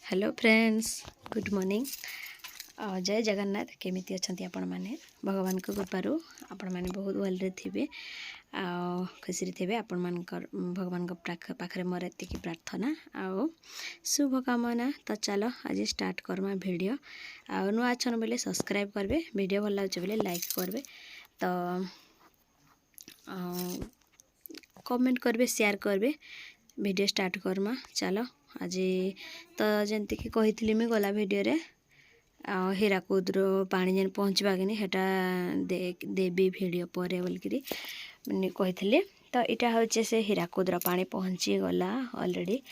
Hello friends good morning जय जगन्नाथ केमिति अछंती आपण माने भगवान को कृपारू आपण माने बहुत भलरे थिबे खुशी थे आपण मान भगवान पाखरे मोर एति प्रार्थना आओ शुभ कामना। तो चलो आज स्टार्ट करमा वीडियो आ नुआ अछन बेले सब्सक्राइब करबे वीडियो भल लागछ बेले लाइक करबे तो कमेंट करबे शेयर करबे वीडियो स्टार्ट करमा। चलो आज तो जंती कि कही मुझे गला वीडियो रे हीराकुद पानी जेन पहुँचवा कि हेटा देवी वीडियो पर बोलकरी कही तो यहाँ हूँ से हीराकुद पानी पहुँची गला ऑलरेडी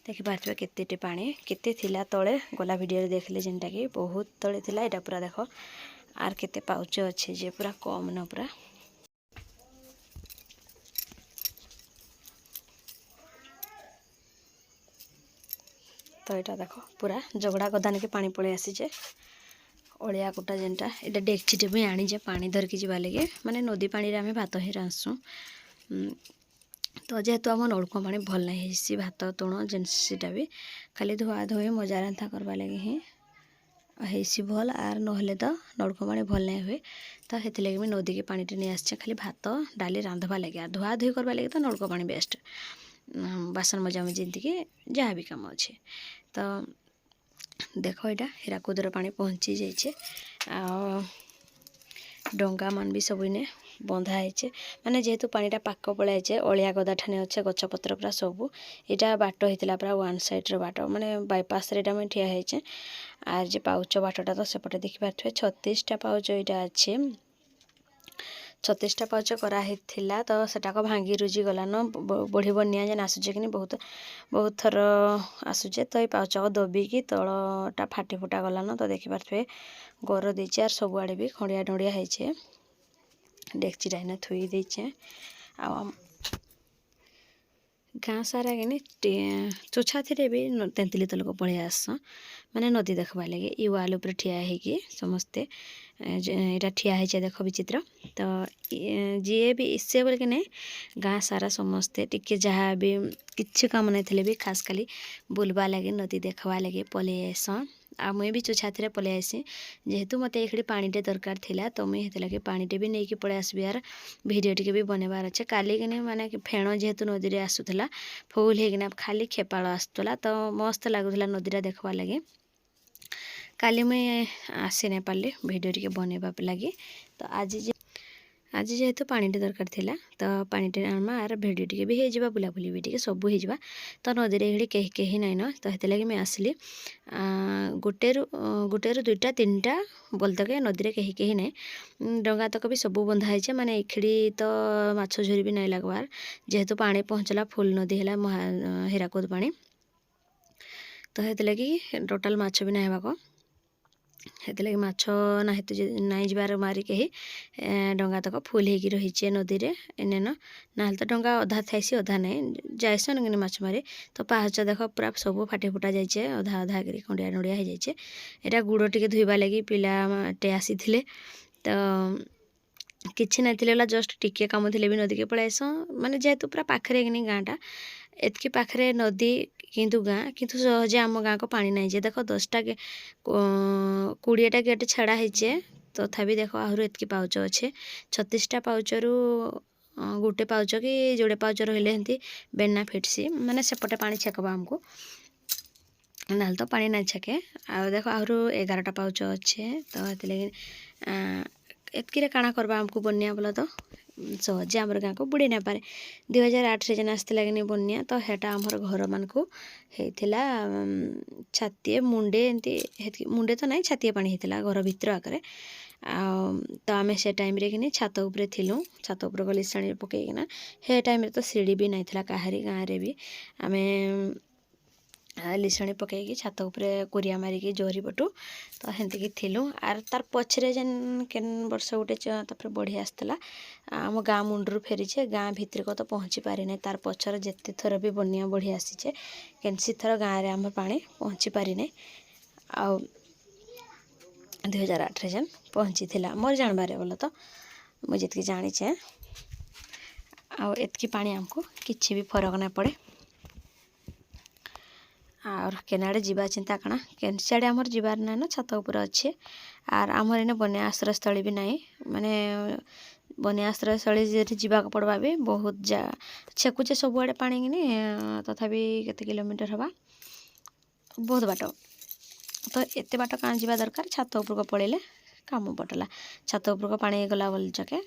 देखि पार्थिबे केते पानी केते थिला तले गला वीडियो रे देखले जेनटा कि बहुत तले थिला एटा पूरा देख आर केते पाउच अच्छे जे पूरा कम न पूरा तो यहाँ देख पूरा जगड़ा गदान के पानी पलि आसीचे अलिया कुटा जेनटा ये डेक्चीटे भी आनीचे पानी धरिकी जावा लगे माने नदी पानी रे आमे भात ही रांधसु। तो जेहेतु आम नलकूप पानी भल नहीं भात तुण जेनसीटा भी खाली धुआ धुई मजा रांधा करवा लगे ही हेसी भल आर नहले तो नलकूप पानी भल नहीं हुए तो हेती लगे भी नदी के पानी नहीं आसे खाली भात डाली रांधवा लगे आर धुआ धुई करवा लगे तो नलकूप पानी बेस्ट बासन मजा मजी एमती जहाँ भी कम अच्छे। तो देख यहाँ हीराकुदर पानी पहुँची जाइए डंगा मान भी सब इने बंधा है माने जेहेतु पानीटा पाक पलाइचे अलिया गदा ठाने अच्छे गछपत्र पूरा सबू यहाँ बाट होता पूरा वन साइड बाट माने बाईपास मुझे ठिया है आर जे पाउच बाटटा तो सेपटे देखिपे 36टा पाउच यहाँ अच्छे 36टा पाउच कराही तो सेटाक भांगी रुजी गलान बढ़ी बनिया जेन आसूचे कि बहुत बहुत थर आसूचे तो ये पाउच दबिकी तलटा फाटी फुटा गलान तो देखिपे गोर देचे आर सबुआड़े भी खड़िया ढड़िया है डेक्चीटा इना थुई देचे आ गाँ सारा कि चोछा थी भी तेंतुली तलक पलि आस माने नदी देखवा लगे इ वाल उपर ठिया है समस्ते यहाँ ठिया है देख विचित्र तो जी भी इससे बोल कि गाँ सारा समस्ते टिके जहाँ भी किसी काम नहीं भी खास खाली बुलवा लगे नदी देखवा लगे पलि आस आ मुई भी चोछाती पलि आसी जेहेतु मत ये पानीटे दरकार थिला तो मुझे लगे पानीटे भी नहीं पलि आसबि यार वीडियो टिके भी बनवार अच्छे काली कि माने फेण जेहेतु नदी रे आसूला फुल होना खाली खेपाड़ आसूला तो मस्त लगुला नदीटा देखवा लगे काली मुई आसी नहीं पार्ली वीडियो टिके बनवा लगे। तो आज जेहेतु पानीटे दरकार थिला तो पानीटे आमा आर भिडियो टिके भी हो बुलाबुली भी टिके सब हो तो नदी रे कहीं कहीं नाइन तो हेते लगे मैं आसली गोटेरु दुईटा तीनटा बोलतके नदी रे कहीं कहीं नाई डंगा तक भी सब बंधा है माने इखिड़ी तो माछ झुरी भी नहीं लगवार जेहेतु पानी पहुँचला फुल नदी है हीराकुद पानी तो हेते लगे टोटाल माछ भी नहीं होगा हेते लगे माछ नहीं जबार मारी कहीं डंगा तक फुल हो रही नदी रे इनेन ना तो डंगा अधा थाइसी अधा नहीं जाइसन कि माछ मारी तो पाहच देख पूरा सब फाटी फुटा जाइए अधा अधा कर खंडिया नड़िया हो जाइए यहाँ गुड़ टे धोवा लगी पिलाटे आसी तो किसी नहीं जस्ट टिके कम थे भी नदी के पलि आस माने जेहेतु पूरा पाखे कि गाँटा एतकी पाखे नदी किंतु गाँ किंतु सहजे आम गाँ को पानी नहीं देख 10टा 20टा गेट छाड़ा है तथापि देख आहरी एतकी पाउच अच्छे 36टा पाउचरू गोटे पाउच कि जोड़े पाउच रही एमती बेना फिटसी माने सेपटे पानी छेकबा आमको ना तो पानी ना छेके आ देख आहरु 11टा पाउच अच्छे तो ये एतकी काଣା करवा आमको बनिया बोला तो सहजे आमर गाँ को बुड़े ना पारे 2008 जेन आसला कि बनिया तो हेटा आमर घर मान को होता छातीए मुंडे एमती मुंडे तो नहीं छातीए पानी होता घर भितर आगे तो आम से टाइम रे कि छात उपरे थिलु छात उपर गली शाणी पकईकिना हे टाइम रे तो सीढ़ी भी नहीं था काहारी गाँव रे भी आमे लिशाणी पकईकी छात उपरे कोरिया मारिकी जोहरी पटू तो हेंती थिलु आर तार पछरे जेन केन वर्ष गोटे तापर बढ़ी आसला आम गाँ मुंडरू फेरीचे गाँ भितर को तो पहुँची पारि ना तार पछर जेते थर भी बनिया बढ़ी आसीचे केनसी थर गाँव रे आम पानी पहुँची पारि ना आ 2008 जेन पहुँची थिला मोर जानबारे बोल तो मुझे जी जानीचे आ एतकी पानी आमको किसी भी फरक ना पड़े और केनाडे जीवा चिंता कणा केन सियाड़े आमर जीवार ना ना छत ऊपर अच्छे आर आमर इने बन्या आश्रय स्थली भी नहीं माने बन्या आश्रय स्थली जे जीवा को पड़वा भी बहुत जा छेकुचे सब आड़े पानी कि तथापि केते किलोमीटर हवा बहुत बाट तो एते बाट कहाँ जीवा दरकार छत ऊपर को पड़ेले काम पटला छत ऊपर को पानी गला बोल जाके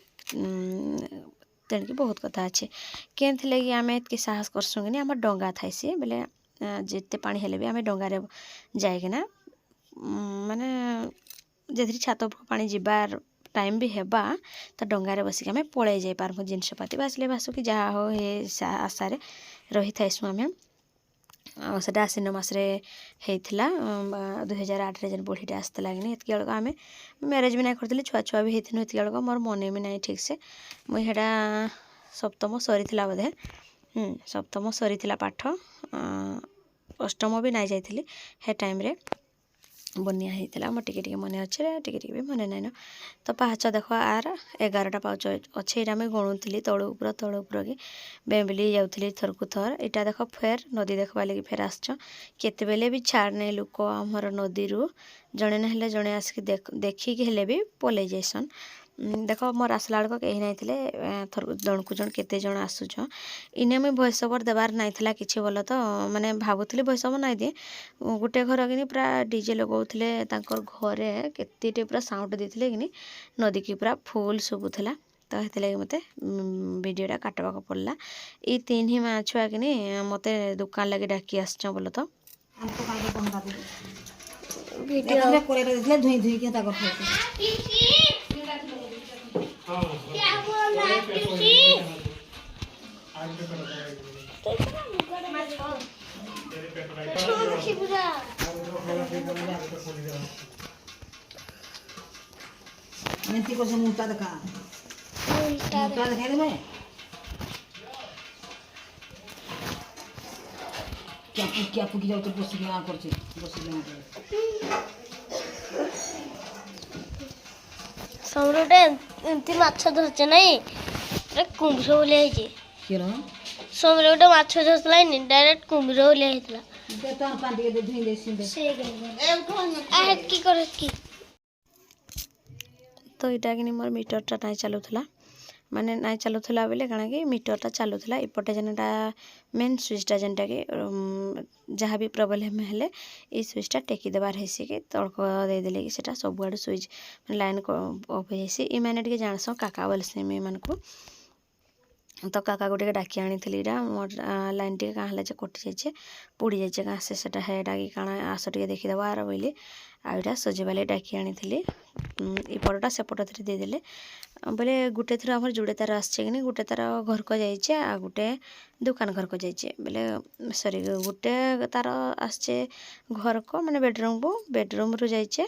तेणिक बहुत कथा अच्छे केन लगे आम एत साहस करसुँ कि आम डंगा थाई सी बोले जिते पानी हेले भी आम डंगारे जाइकिना माने जे छात ऊपर पानी जीवार टाइम भी हेबा तो डंगारे बसिक आम पड़े जाई पारमु जिनसपाती बासले बासु कि जहाँ हो हे आशारे रही थाइसु आम सेटा आश्विन मसरे होता 2008 जेन बुढ़ीटे आसला कि एतक बेलक आम मैरेज भी ना करी छुआ छुआ भी होती एतक बेलक मोर मन भी ना ठीक से मुझे सप्तम सरी बोधे सप्तम सरी पाठ अष्टम भी ना जाइली हे टाइम रे बनिया होता मोर टिके मन अच्छे टिके भी मन नाइन तो पाहाच देख आर 11टा पाहाच अच्छे ये गणुली तल उपर कि बेम्बिली जाऊली थर को थर यहाँ देख फेर नदी देखवा लगी फेर आस केतबेले भी छाड़ नहीं लोक आमर नदी जड़े ना जड़े आसिक देखिकी हेले भी पलि जाइसन देख मोर आसला बेलक कहीं नहीं थर जन को जन केते जन आसुच इने मुझे भॉइस ओवर देवार नाइथला किछि बोल तो माने भावुली भॉइस ओवर नाई दिए गोटे घर कि पूरा डीजे लगाउथले तांकर घरे केते पूरा साउंड देथिले कि नदी की पूरा फुल शुभुला तो हेतिलागि मते वीडियोटा काटवा को पड़ला ई 3 ही माँ छुआ कि मते दुकान लगे डाकी आसछ बोल तो वीडियो कोरे देथिले धुई धुई के ता करथे मेंती को से मुंटा देखा मुंटा देखा दे मैं क्या पुकी जाऊ तो बस गया करछे बस गया समरोटे एमती माछ धरचे नहीं रे कुंभीर बोले आइजे केरो समरोटे माछ धरतला नहीं डायरेक्ट कुंभीर बोले आइतला दे तो पानी के धुई दे सिंदे से आ की करे की तो यहाँ कि मोर मीटरटा ना चलूला माने ना चलूला बोले कण कि मीटरटा चलूला एपटे जेनटा मेन स्विचटा जेनटा कि जहाँ भी प्रोब्लेम हेले ये स्विचटा टेकी देवार है कि तड़क देदेले कि सेटा सब आड़े स्विच लाइन ऑफ हो जाए ये मैंने टे जानस काका बोलसे मान को तो काका को डाकी आनी मोर लाइन टे कहाँ जे कटि जाए पोड़ी जाए कहाँ से है डाकी काण आस टे देखीदेव आर बोली आईटा सजेवाले डाकी आनी एपटा सेपट थी देदेले बोले गोटे थर आम जोड़े तार आसचे कि गोटे तार घर को जाइए आ गोटे दुकान घर को जाइए बोले सॉरी गोटे तार आसचे घर को माने बेडरूम रु जाइए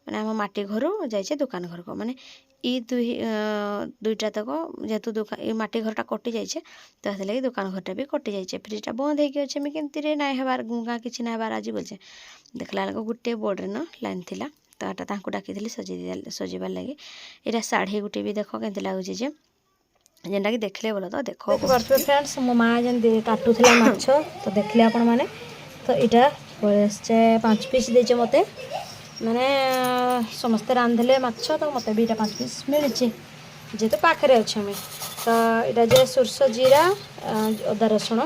माने आम माटी घर जाइए दुकान घर को माने ई दुईटा तक जेहेतु दुकान ये माटी घरटा कटि जाइए तो लगे दुकान घरटा भी कटि जाइए फ्रिजटा बंद होगी अच्छे मैं केमती ना हेबार गुंगा कि ना हेबार आज बोलचे देखला बेलक गोटे बोर्ड न लाइन थिला तो एटा तांको डाकी सजेबार लगे यहाँ शाढ़ी गुटे भी देख के लगुच जेनटा कि देखले बोल तो देख फ्रेंड्स मो माँ जेन काटुला माछ तो देखले आपण मैंने तो यहाँ 5 पीस देचे मते माने समस्ते रांधले माछ तो मते भी 5 पीस मिली जेहेतु पाखे अच्छे मुझे तो यहाँ जे सोरस जीरा अदा रसुण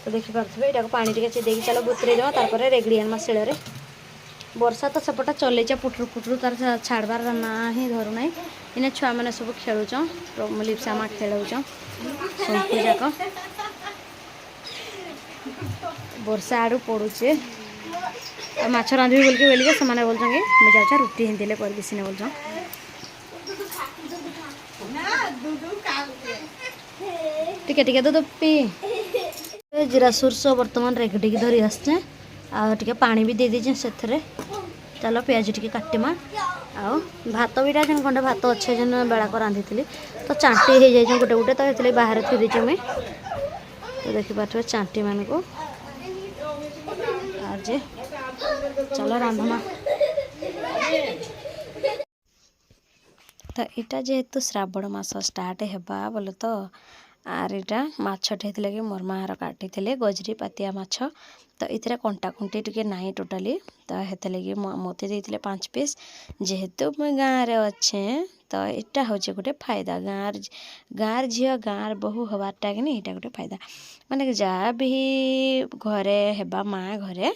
तो देखिपे यहाँ पानी टे चिदेक चलो बुतरे देव तार रेगड़ी आनमा शिଳରେ वर्षा तो सेपटा चलैचे पुटुर पुटुर तार छाड़बार ना ही धरू ना इन छुआ मैंने सब खेलुच लिप्सा माँ खेलुच सब जाक वर्षा आड़ू पड़ुचे माछ रांधि बोल के बोलिके से बोल मुझे जाऊँ रुटी हिंदी कर सीने बोल टिके टिके तो पी जीरा सोरस बर्तमान रेगड़ी धरी आसचे आगे पानी भी दे दीजिए से चलो पियाज टी काटमा आउ भात भी जेन खंडे भात अच्छे जेन बेला को रांधि तो चांटी हो जाए गोटे गोटे तो ये बाहर थी दीजिए मुई तो देखिपे चांटी मान को आज चलो रांधमा तो यहाँ जेहेतु श्रावण मास स्टार्ट हेबा बोले तो आर इटा माछटे होते कि मोर माँ काटी गजरी पातिया माछ तो इतने कंटा खुंटी टे नाई टोटाली तो हेते लगे मते देते 5 पीस जेहेतु मुई गाँव रे अच्छे तो इटा हूँ गोटे फायदा गाँर झील गाँर बहु हबारटा कि नहीं इटा गोटे फायदा माने जहाँ भी घरे हेबा माँ घरे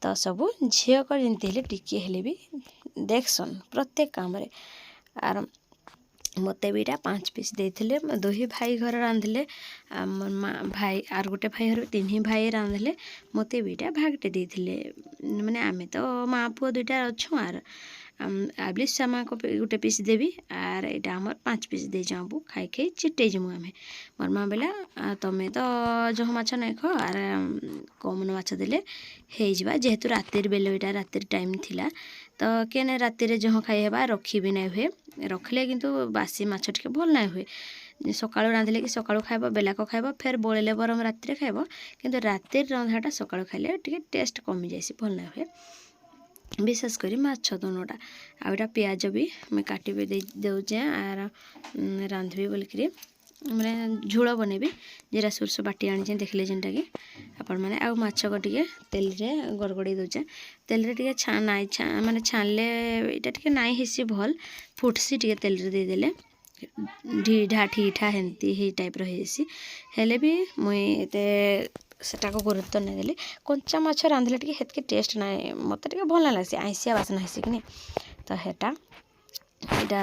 तो सबू झील को जमी टिके हेले भी देखसन प्रत्येक काम रे आर मते भी 5 पीस देते 2 भाई घर रांधिले भाई आर गोटे भाई घर 3 भाई रांधिले मते भी भागटे देते माने आमे तो माँ पुआ 2टा अच्छु आर आबली सामा को गोटे पीस देवी आर यहाँ आमर 5 पीस दे जाबू खाई खाई चिटे जमु आमे मोर माँ बेला तमें तो जह माछ नहीं खो आर कम माछ देले हो जेहेतु रातिर बेले यहाँ रातिर टाइम थिला तो केने रातिर जह खाई हेबा रखी भी नहीं हुए रखले किंतु बासी माछ टिके भल नहीं हुए सकाळु रांधिले कि सकाळु खाइब बेलाक खाइब फेर बळेले बरम रातिर खाइब किंतु रातिर रंधाटा सकाळु खाइले टिके टेस्ट कमी जाइसी भल नहीं हुए विशेष करी माछ दोनोटा आटा पियाज भी मैं काटी दे आर रांधबी बोलिकी मैंने झोल बनैबी जीरा सोरस बाटी आनी देखले जेनटा कि आपण मैंने आउ माछ को टिके तेल रे गड़गड़ी दौचे तेल रे टिके माने छानले इटा टिके नाई हेसी भल फुटसी टिके तेल रे दे देले ढीढा ठीठा हेंती ही टाइप रो हेसी हेले भी मुई एते सेटा को गुरुत्व नहीं देली कंचा माछ रांधिले टिके हेतके टेस्ट ना मते टिके भल ना लागसी आइसिया बासना हेसी कि तो हेटा इटा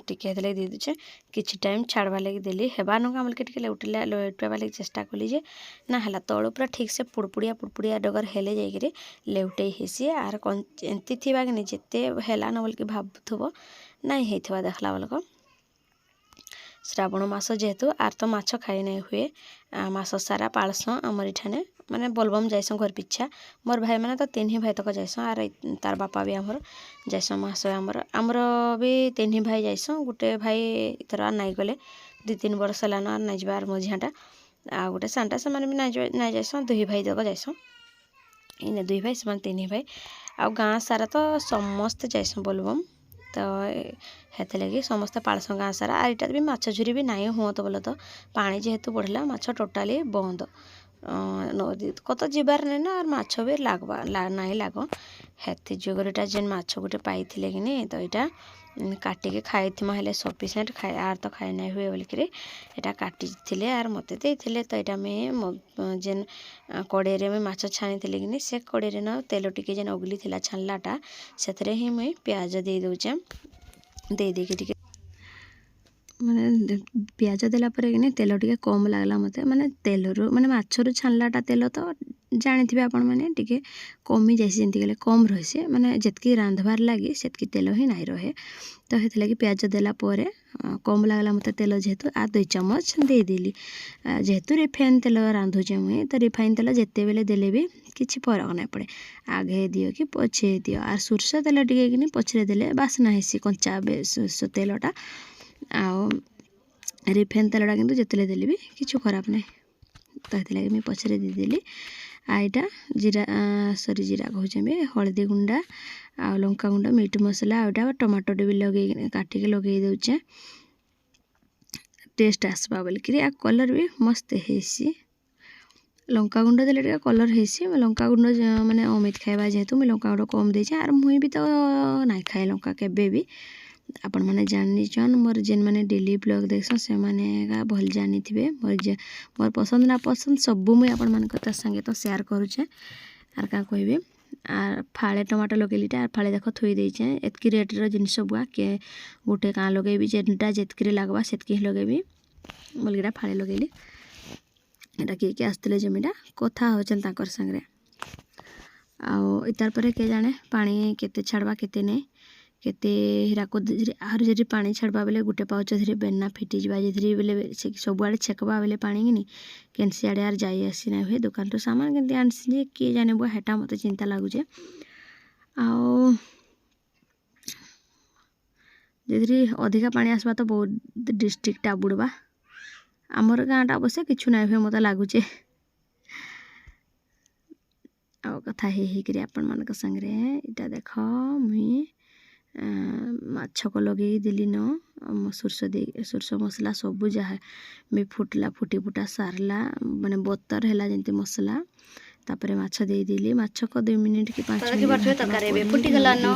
टिके हेतले दे दुचे किछि टाइम छाड़वा लगी देली हेबानु का हमके टिके लेउटवा लगी चेष्टा कली जे ना हला तळो पूरा ठीक से पुड़पुड़िया डगर हेले जाइकरी लेउटे हेसी आर एंती थिबा कि जेते हेला न बोल के भाबुथबो नाही हेथवा देखला बोलको श्रावण मास जेहेतु आर तो माछ खाई नहीं हुए मास सारा पालस आमर इठाने माने बोलबम जाइस घर पिछा मोर भाई मैंने तो 3 भाई तक जाइस आर तार बापा भी आमर जाइस मास आमर भी 3 भाई जाइस गोटे भाई इथर नाई गले 2-3 वर्ष है नाई जबार मो झीटा आ गोटे सानटा से भी नाई जाइस 2 भाई तक जाइस इन 2 भाई से 3 भाई आ गाँ सारा तो समस्त जाइस बोलबम तो हेते लगी समस्त पालस गाँ सारा आर इटा भी माछ झुरी भी नाई हुआ तो बोलो तो पानी जेहेतु बढ़ला माछ टोटाली बंद नदी कत जीबार नहीं ना और माछ भी लागबा नाई लाग हेती जुगर इटा जेन माछ गोटे पाई कि तो यहाँ काटिके खाइथिमा हेले सफिसीयंट खाए आर तो खाए नहीं हुए बोलिकी यहाँ काटी आर मते देते तो यहाँ मैं जेन कड़े में माछ छानी कि से कड़े न तेल टिके जेन उगली छानलाटा से ही मुई प्याज दे दौचे दे देके माने प्याज देला परे कि तेल टिके कम लागला मते माने तेल रू माने माछरू छानलाटा तेल तो जानी आपण मैंने टिके कमी जाइए जमी गले कम रही माने जितकी रांधबार लगी सेतकी तेल ही नहीं रहे तो हेते लगी प्याज देला परे कम लागला मते तेल जेहेतु आ 2 चम्मच दे देली जेहेतु रिफाइन तेल रांधुचे मुई तो रिफाइन तेल जेते बेले देले भी किछि फरक नहीं पड़े आगे दियो कि पछे दियो आर सोरष तेल टिके कि पछरे देले बासना हेसी कंचा तेलटा आ रिफाइन तेलटा किंतु जेतले देली भी किछु खराब नहीं तो हेते लगी मैं पछरे दे देली आईटा जीरा सॉरी जीरा कहूँ हलदी गुंडा आ लंका गुंडा मीट मसला आटा टमाटो भी लगे काटिके लगे दौचे टेस्ट आसबा बोलिकी आ कलर भी मस्त हेसी लंका गुंड देले टिके कलर हेसी लंका गुंड माने अमित खाइबा जेहेतु मुझे लंका गुंड कम देचे आर मुई भी तो नाई खाए लंका केबे भी आपण मैंने जान मोर जेन मैंने डेली ब्लॉग देखसन से माने भल जानी थे मोर पसंद ना पसंद सबू मुई आपण मान संगे तो शेयर करुचे आर का कहबे आर फाड़े टमाटो लगेली आर फाड़े देख थोई देचे एतकी रेट रो जिनस बुआ के गोटे काँ लगेबी जेनटा जेतकी लागबा सेतकी लगेबी बोलगिरा फाड़े लगेली एटा किए आसते जमीटा कथा होचन ताकर संगे आउ इतार पर के जाने पानी केते छाड़बा केते नहीं केते हीराकुद आर जरी पानी छाड़बा बेले गोटे पाउच धीरे बेना फिटी जा बेले सब आड़े छेकबा बेले पानी कि केनसी आड़े आर जाई आसी ना हुए दुकान तो सामान केमती आनसी जे किए जाने बुआ हेटा मते चिंता लागुचे आउ जदि अधिका पानी आसबा तो बहुत डिस्ट्रिक्ट बुड़बा आमर गाँटा अवश्य किछु ना हुए मत लगुचे आ कथा हे कर आपण मान संगे इटा देख मुई ମାଛକୁ ଲଗେଇ ଦେଲି ନ ସୋରିଷ ମସଲା ସବୁ ଯାହା ବି ଫୁଟି ଫୁଟା ସାରିଲା ମାନେ ବତର ହେଲା ଯେମିତି ମସଲା ତାପରେ ମାଛ ଦେଇଦେଲି ମାଛକୁ 2 ମିନିଟ୍ କି 5 ମିନିଟ୍ ତରକାରୀ ଏବେ ଫୁଟିଗଲା ନ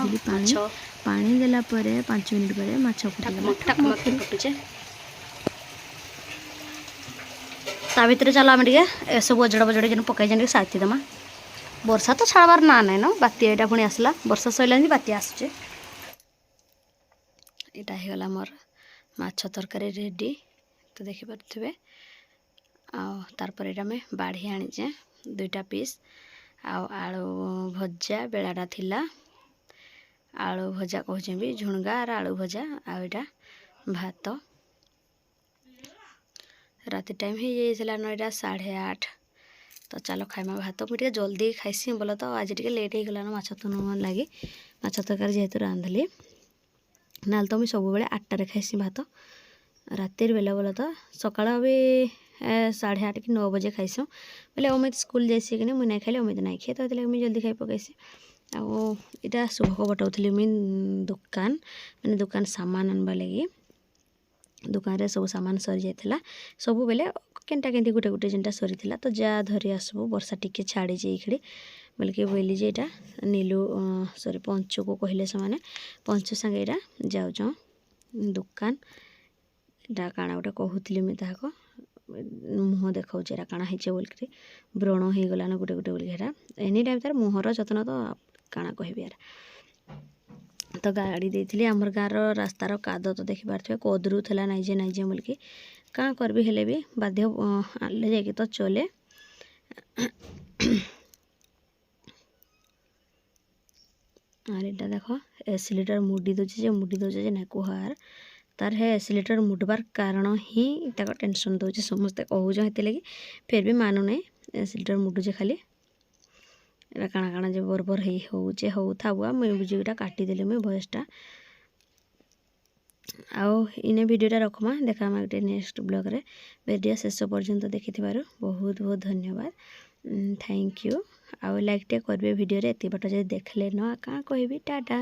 ପାଣି ଦେଲା ପରେ 5 ମିନିଟ୍ ପରେ ମାଛ ଫୁଟୁଛେ ତା ଭିତରେ ଚାଲ ଆମେ ଟିକେ ଏସବୁ ଅଜଡ଼ା ବଜଡ଼ା ଯେନ୍ ପକାଇ ଟିକେ ସାଥି ଦେମା ବର୍ଷା ତ ଛାଡ଼ବାର ନା ନାଇଁ ନ ବାତ୍ୟା ଏଇଟା ପୁଣି ଆସିଲା ବର୍ଷା ସରିଲାନି ବାତ୍ୟା ଆସୁଛେ ଏଇଟା ହେଇଗଲା ମୋର ମାଛ ତରକାରୀ ରେଡ଼ି ତ ଦେଖିପାରୁଥିବେ ଆଉ ତାପରେ ଏଇଟା ଆମେ ବାଢ଼ି ଆଣିଛେ 2ଟା ପିସ୍ ଆଉ ଆଳୁ ଭଜା ବେଳାଟା ଥିଲା ଆଳୁ ଭଜା କହୁଛେ ବି ଝୁଣଗା ଆର ଆଳୁ ଭଜା ଆଉ ଏଇଟା ଭାତ ରାତି ଟାଇମ୍ ହେଇଯାଇଥିଲା ନ ଏଇଟା 8:30 ତ ଚାଲ ଖାଇମା ଭାତ ମୁଁ ଟିକେ ଜଲ୍ଦି ଖାଇସି ବୋଲେ ତ ଆଜି ଟିକେ ଲେଟ୍ ହେଇଗଲାନ ମାଛ ତୁନ ଲାଗି ମାଛ ତରକାରୀ ଯେହେତୁ ରାନ୍ଧିଲି ନହେଲେ ତ ମୁଇଁ ସବୁବେଳେ 8ଟାରେ ଖାଇସି ଭାତ ରାତିର ବେଲେ ତ ସକାଳ ବି 8:30 କି 9 ବଜେ ଖାଇସୁଁ ବୋଲେ ଅମିତ ସ୍କୁଲ ଯାଇସି କି ମୁଇଁ ନାଇଁ ଖାଇଲେ ଅମିତ ନାଇଁ ଖାଇ ତ ହେଥିଲାଗି ମୁଇଁ ଜଲ୍ଦି ଖାଇ ପକାଇସି ଆଉ ଏଇଟା ଶୁଭକୁ ବଟାଉଥିଲି ମୁଇଁ ଦୋକାନ ସାମାନ ଆନବା ଲାଗି ଦୋକାନରେ ସବୁ ସାମାନ ସରି ଯାଇଥିଲା ସବୁବେଲେ କେନ୍ଟା କେନ୍ତି ଗୋଟେ ଯେନ୍ଟା ସରିଥିଲା ତ ଯା ଧରି ଆସିବୁ ବର୍ଷା ଟିକେ ଛାଡ଼ିଛି ଏଇଖିଡ଼ି ବୋଲିକି ବୋଇଲି ଯେ ଏଇଟା ନୀଲୁ ପଞ୍ଚୁକୁ କହିଲେ ସେମାନେ ପଞ୍ଚୁ ସାଙ୍ଗେ ଏଇଟା ଯାଉଛନ୍ ଦୋକାନ ଏଇଟା କାଣା ଗୋଟେ କହୁଥିଲି ମୁଇଁ ତାହାକୁ ମୁହଁ ଦେଖାଉଛି ଏଇଟା କାଣା ହେଇଛେ ବୋଲିକିରି ବ୍ରଣ ହେଇଗଲାନ ଗୋଟେ ବୋଲିକି ହେଟା ଏନି ଟାଇମ୍ ତାର ମୁହଁର ଯତ୍ନ ତ କାଣା କହିବି ଆର ତ ଗାଡ଼ି ଦେଇଥିଲି ଆମର ଗାଁର ରାସ୍ତାର କାଦ ତ ଦେଖିପାରୁଥିବେ କଦରୁ ଥିଲା ନାଇଁ ଯେ ବୋଲିକି କାଣା କରିବି ହେଲେ ବି ବାଧ୍ୟ ଆଣିଲେ ଯାଇକି ତ ଚଲେ ଆର୍ ଏଇଟା ଦେଖ ଏସିଲିଟର ମୁଡ଼ି ଦଉଛେ ଯେ ନାଇଁ କୁହାର ତାର ହେ ଏସିଲିଟର ମୁଡ଼ବାର କାରଣ ହିଁ ତାକୁ ଟେନସନ୍ ଦଉଛେ ସମସ୍ତେ କହୁଛନ୍ ହେଥିଲାଗି ଫେର୍ ବି ମାନୁନାହିଁ ଏସିଲିଟର ମୁଡ଼ୁଛେ ଖାଲି ଏଇଟା କାଣା ଯେ ବରବର ହେଇ ହଉଛେ ହଉଥା ବୁଆ ମୁଇଁ ବୁଝିକିଟା କାଟିଦେଲି ମୁଇଁ ଭଏସଟା ଆଉ ଇନେ ଭିଡ଼ିଓଟା ରଖମା ଦେଖାମା ଗୋଟେ ନେକ୍ସଟ ବ୍ଲଗ୍ରେ ଭିଡ଼ିଓ ଶେଷ ପର୍ଯ୍ୟନ୍ତ ଦେଖିଥିବାରୁ ବହୁତ ବହୁତ ଧନ୍ୟବାଦ ଥ୍ୟାଙ୍କ ୟୁ ଆଉ ଲାଇକ୍ଟେ କରିବେ ଭିଡ଼ିଓରେ ଏତେ ବାଟ ଯଦି ଦେଖିଲେ ନ କାଣା କହିବି ଟାଟା।